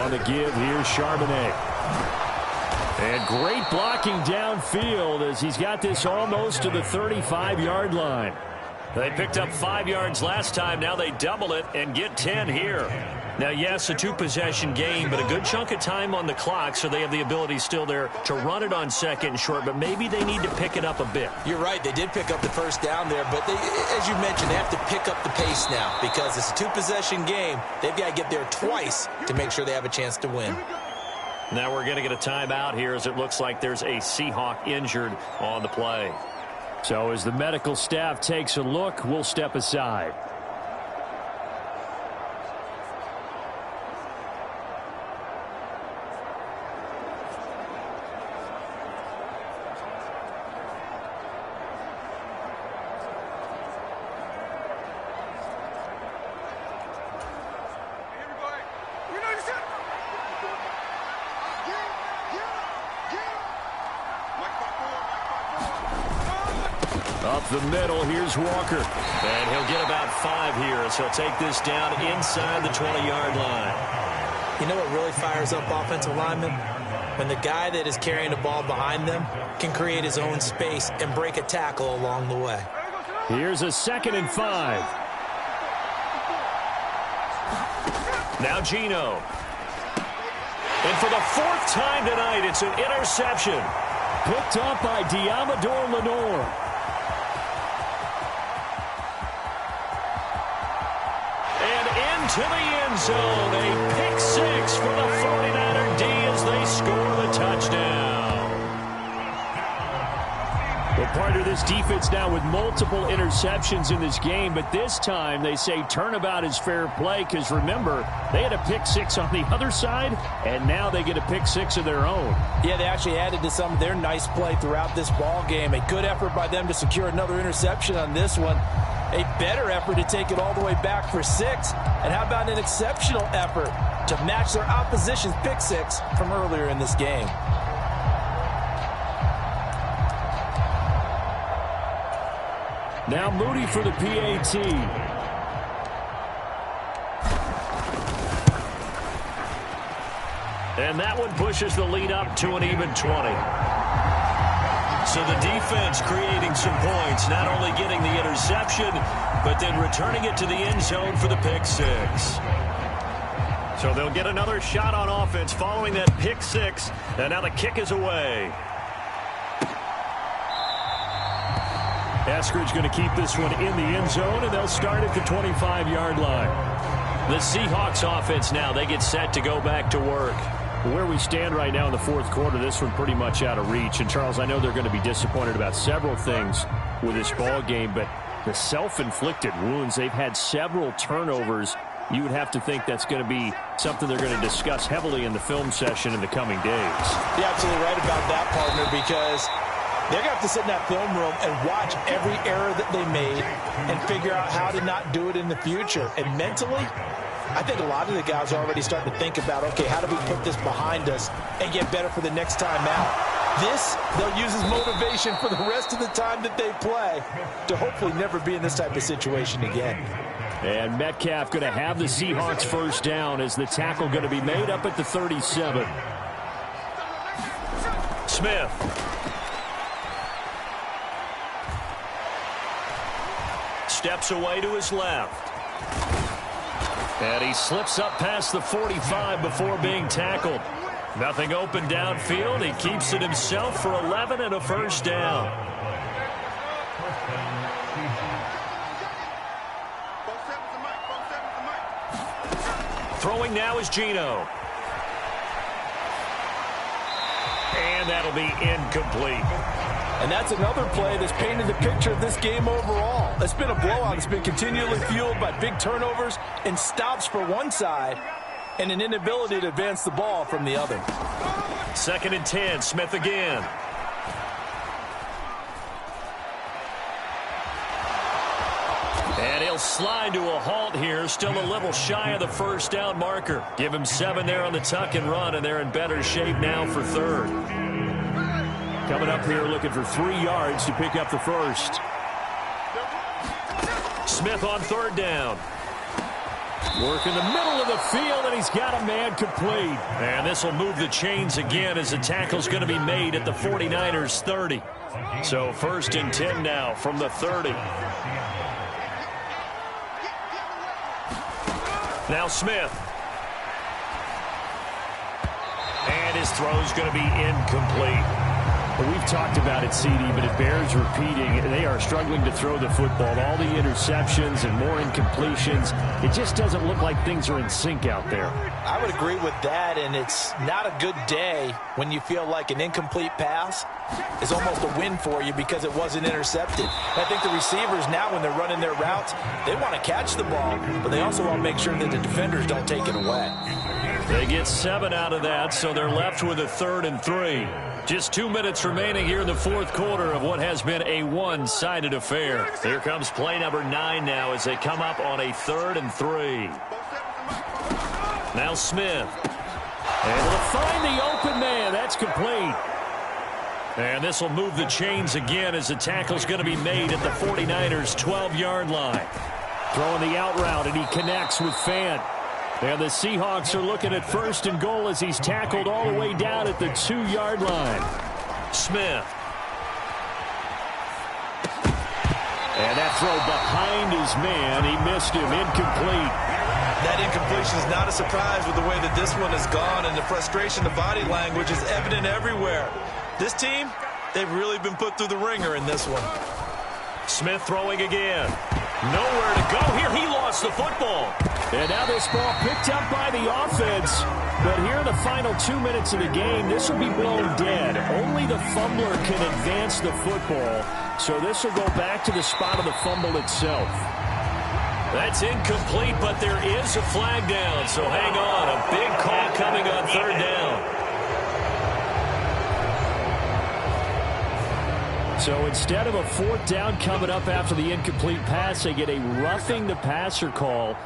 On the give, here's Charbonnet. And great blocking downfield as he's got this almost to the 35-yard line. They picked up 5 yards last time. Now they double it and get 10 here. Now, yes, a 2-possession game, but a good chunk of time on the clock, so they have the ability still there to run it on second and short, but maybe they need to pick it up a bit. You're right. They did pick up the first down there, but they, as you mentioned, they have to pick up the pace now because it's a 2-possession game. They've got to get there twice to make sure they have a chance to win. Now we're going to get a timeout here as it looks like there's a Seahawk injured on the play. So as the medical staff takes a look, we'll step aside. Up the middle, here's Walker. And he'll get about 5 here as he'll take this down inside the 20-yard line. You know what really fires up offensive linemen? When the guy that is carrying the ball behind them can create his own space and break a tackle along the way. Here's a 2nd and 5. Now Geno. And for the 4th time tonight, it's an interception. Picked up by Diamador Lenore. And into the end zone. A pick 6 for the 49er D as they score the touchdown. Well, part of this defense now with multiple interceptions in this game, but this time they say turnabout is fair play because, remember, they had a pick 6 on the other side, and now they get a pick 6 of their own. Yeah, they actually added to some of their nice play throughout this ball game. A good effort by them to secure another interception on this one. A better effort to take it all the way back for 6. And how about an exceptional effort to match their opposition's pick 6 from earlier in this game? Now Moody for the PAT. And that one pushes the lead up to an even 20. So the defense creating some points, not only getting the interception, but then returning it to the end zone for the pick 6. So they'll get another shot on offense following that pick 6, and now the kick is away. Eskridge going to keep this one in the end zone, and they'll start at the 25-yard line. The Seahawks offense now, they get set to go back to work. Where we stand right now in the 4th quarter, this one pretty much out of reach. And, Charles, I know they're going to be disappointed about several things with this ball game, but the self-inflicted wounds, they've had several turnovers. You would have to think that's going to be something they're going to discuss heavily in the film session in the coming days. You're absolutely right about that, partner, because they're going to have to sit in that film room and watch every error that they made and figure out how to not do it in the future. And mentally, I think a lot of the guys are already starting to think about, okay, how do we put this behind us and get better for the next time out? This, they'll use as motivation for the rest of the time that they play to hopefully never be in this type of situation again. And Metcalf going to have the Seahawks first down as the tackle going to be made up at the 37. Smith. Steps away to his left. And he slips up past the 45 before being tackled. Nothing open downfield. He keeps it himself for 11 and a first down. Throwing now is Geno. And that'll be incomplete. And that's another play that's painted the picture of this game overall. It's been a blowout. It's been continually fueled by big turnovers and stops for one side and an inability to advance the ball from the other. 2nd and 10, Smith again. And he'll slide to a halt here, still a little shy of the first down marker. Give him 7 there on the tuck and run, and they're in better shape now for 3rd. Coming up here looking for 3 yards to pick up the first. Smith on 3rd down. Work in the middle of the field, and he's got a man complete. And this will move the chains again as the tackle's going to be made at the 49ers 30. So 1st and 10 now from the 30. Now Smith. And his throw's going to be incomplete. Well, we've talked about it, CD, but it bears repeating. They are struggling to throw the football. All the interceptions and more incompletions. It just doesn't look like things are in sync out there. I would agree with that, and it's not a good day when you feel like an incomplete pass is almost a win for you because it wasn't intercepted. I think the receivers now, when they're running their routes, they want to catch the ball, but they also want to make sure that the defenders don't take it away. They get 7 out of that, so they're left with a 3rd and 3. Just 2 minutes remaining here in the 4th quarter of what has been a one-sided affair. Here comes play number 9 now as they come up on a 3rd and 3. Now Smith. Able to find the open man. That's complete. And this will move the chains again as the tackle's going to be made at the 49ers' 12-yard line. Throwing the out route, and he connects with Fant. And the Seahawks are looking at 1st and goal as he's tackled all the way down at the 2-yard line. Smith. And that throw behind his man. He missed him. Incomplete. That incompletion is not a surprise with the way that this one has gone, and the frustration, the body language is evident everywhere. This team, they've really been put through the ringer in this one. Smith throwing again. Nowhere to go here. He lost the football. And now this ball picked up by the offense. But here in the final 2 minutes of the game, this will be blown dead. Only the fumbler can advance the football. So this will go back to the spot of the fumble itself. That's incomplete, but there is a flag down. So hang on. A big call coming on 3rd down. So instead of a 4th down coming up after the incomplete pass, they get a roughing the passer call.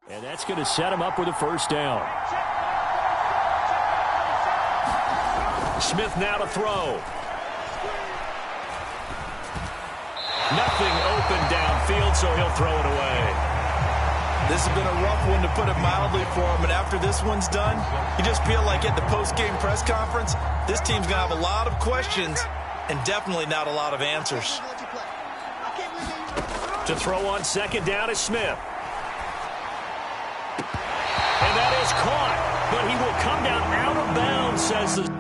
And that's going to set him up with a first down. Smith now to throw. Nothing open downfield, so he'll throw it away. This has been a rough one, to put it mildly, for him. And after this one's done, you just feel like at the post-game press conference, this team's going to have a lot of questions and definitely not a lot of answers. To throw on second down is Smith. And that is caught, but he will come down out of bounds, says the...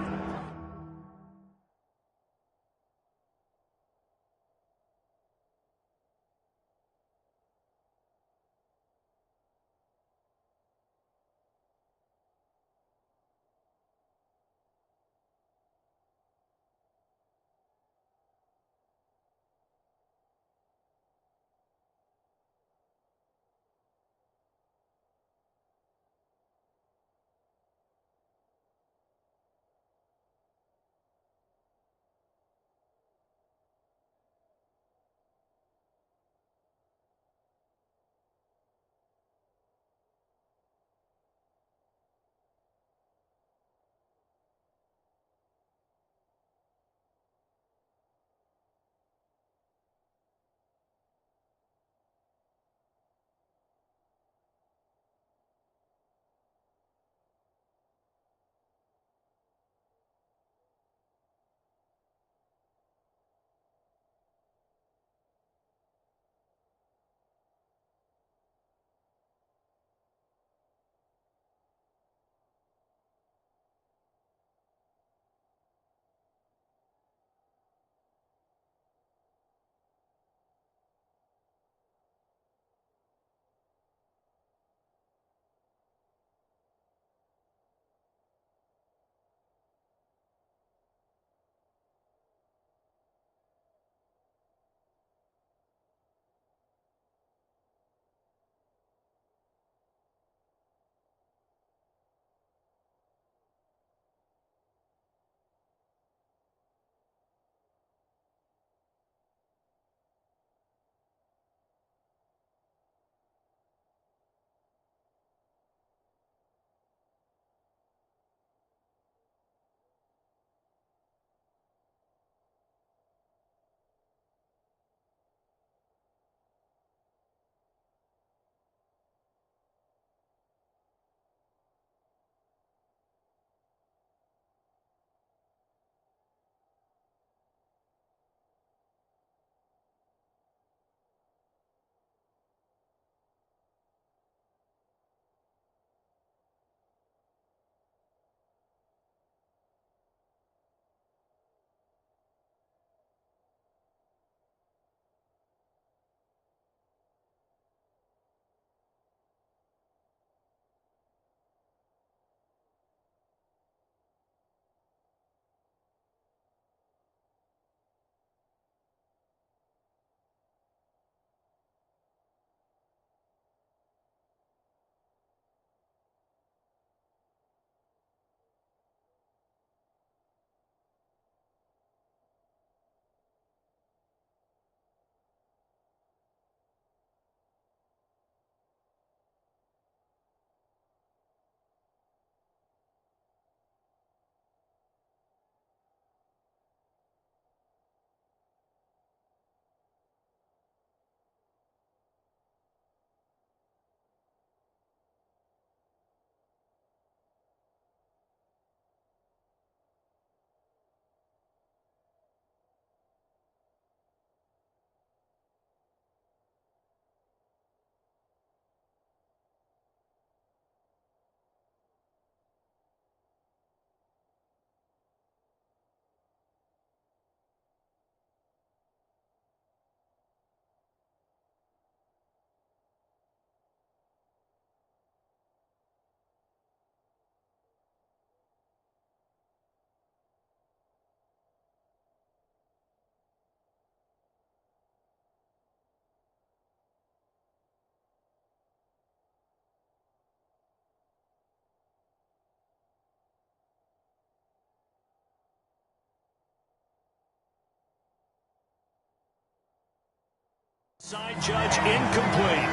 Side judge incomplete.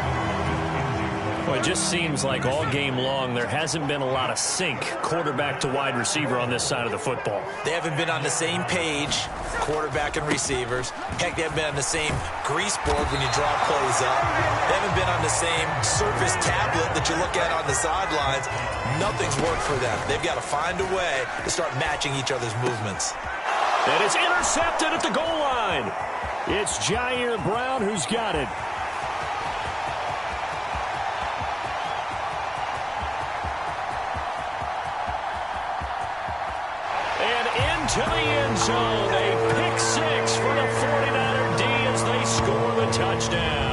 Well, it just seems like all game long there hasn't been a lot of sync quarterback to wide receiver on this side of the football. They haven't been on the same page, quarterback and receivers. Heck, they haven't been on the same grease board when you draw plays up. They haven't been on the same surface tablet that you look at on the sidelines. Nothing's worked for them. They've got to find a way to start matching each other's movements. And it's intercepted at the goal line. It's Jair Brown who's got it. And into the end zone. A pick six for the 49er D as they score the touchdown.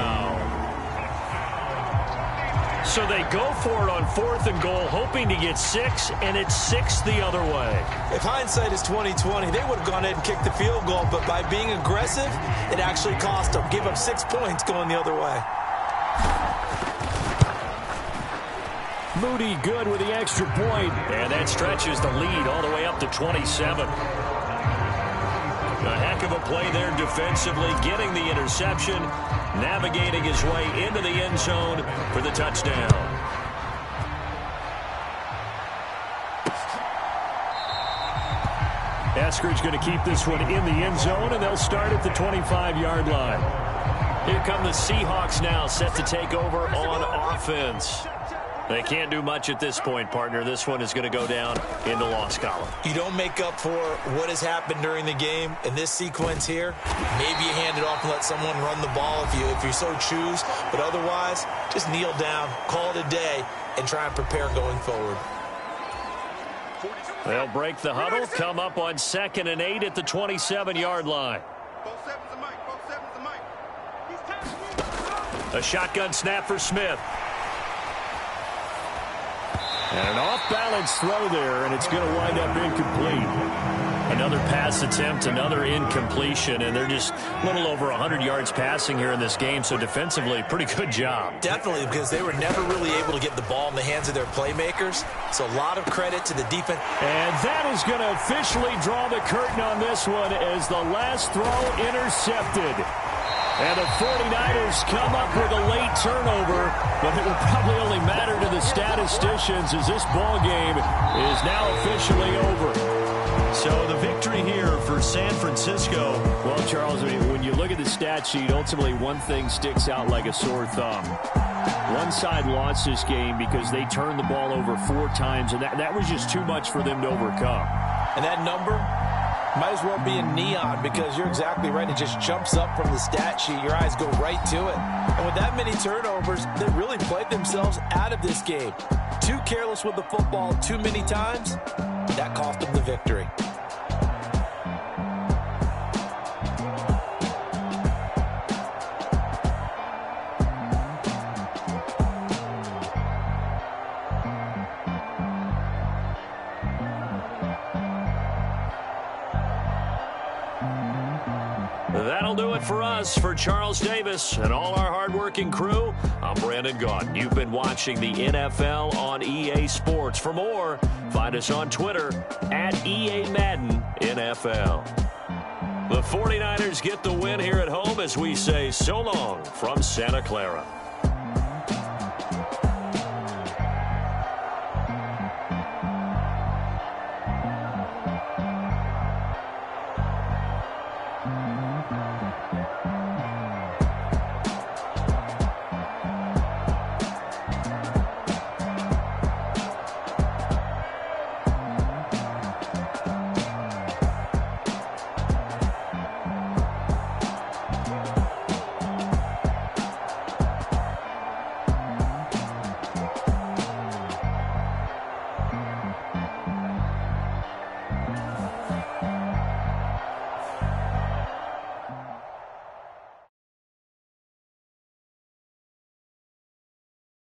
So they go for it on 4th and goal, hoping to get 6, and it's 6 the other way. If hindsight is 20/20, they would have gone ahead and kicked the field goal, but by being aggressive, it actually cost them. Give up 6 points going the other way. Moody good with the extra point. And that stretches the lead all the way up to 27. A heck of a play there defensively, getting the interception, navigating his way into the end zone for the touchdown. Eskridge going to keep this one in the end zone, and they'll start at the 25-yard line. Here come the Seahawks now, set to take over on offense. They can't do much at this point, partner. This one is going to go down in the loss column. You don't make up for what has happened during the game in this sequence here. Maybe you hand it off and let someone run the ball if you so choose. But otherwise, just kneel down, call it a day, and try and prepare going forward. They'll break the huddle, come up on 2nd and 8 at the 27-yard line. A shotgun snap for Smith. And an off-balance throw there, and it's going to wind up incomplete. Another pass attempt, another incompletion, and they're just a little over 100 yards passing here in this game, so defensively, pretty good job. Definitely, because they were never really able to get the ball in the hands of their playmakers, so a lot of credit to the defense. And that is going to officially draw the curtain on this one as the last throw intercepted. And the 49ers come up with a late turnover, but it will probably only matter to the statisticians as this ball game is now officially over. So the victory here for San Francisco. Well, Charles, when you look at the stat sheet, ultimately one thing sticks out like a sore thumb. One side lost this game because they turned the ball over 4 times, and that was just too much for them to overcome. And that number might as well be in neon because you're exactly right. It just jumps up from the stat sheet. Your eyes go right to it. And with that many turnovers, they really played themselves out of this game. Too careless with the football too many times. That cost them the victory. That'll do it for us. For Charles Davis and all our hardworking crew, I'm Brandon Gaudin. You've been watching the NFL on EA Sports. For more, find us on Twitter at EA Madden NFL. The 49ers get the win here at home as we say so long from Santa Clara.